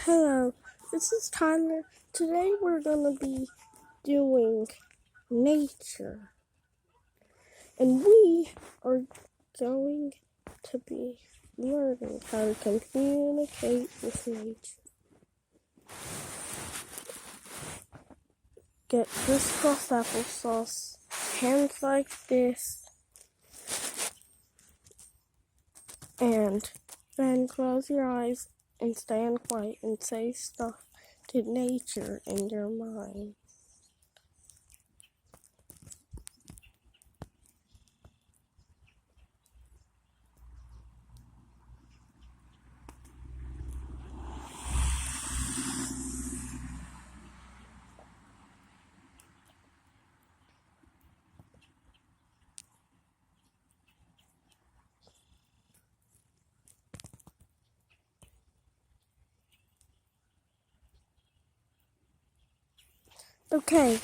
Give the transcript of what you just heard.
Hello, this is Tyler. Today we're going to be doing nature. And we are going to be learning how to communicate with nature. Get crisscross applesauce, hands like this, and then close your eyes and stand quiet and say stuff to nature in your mind. Okay,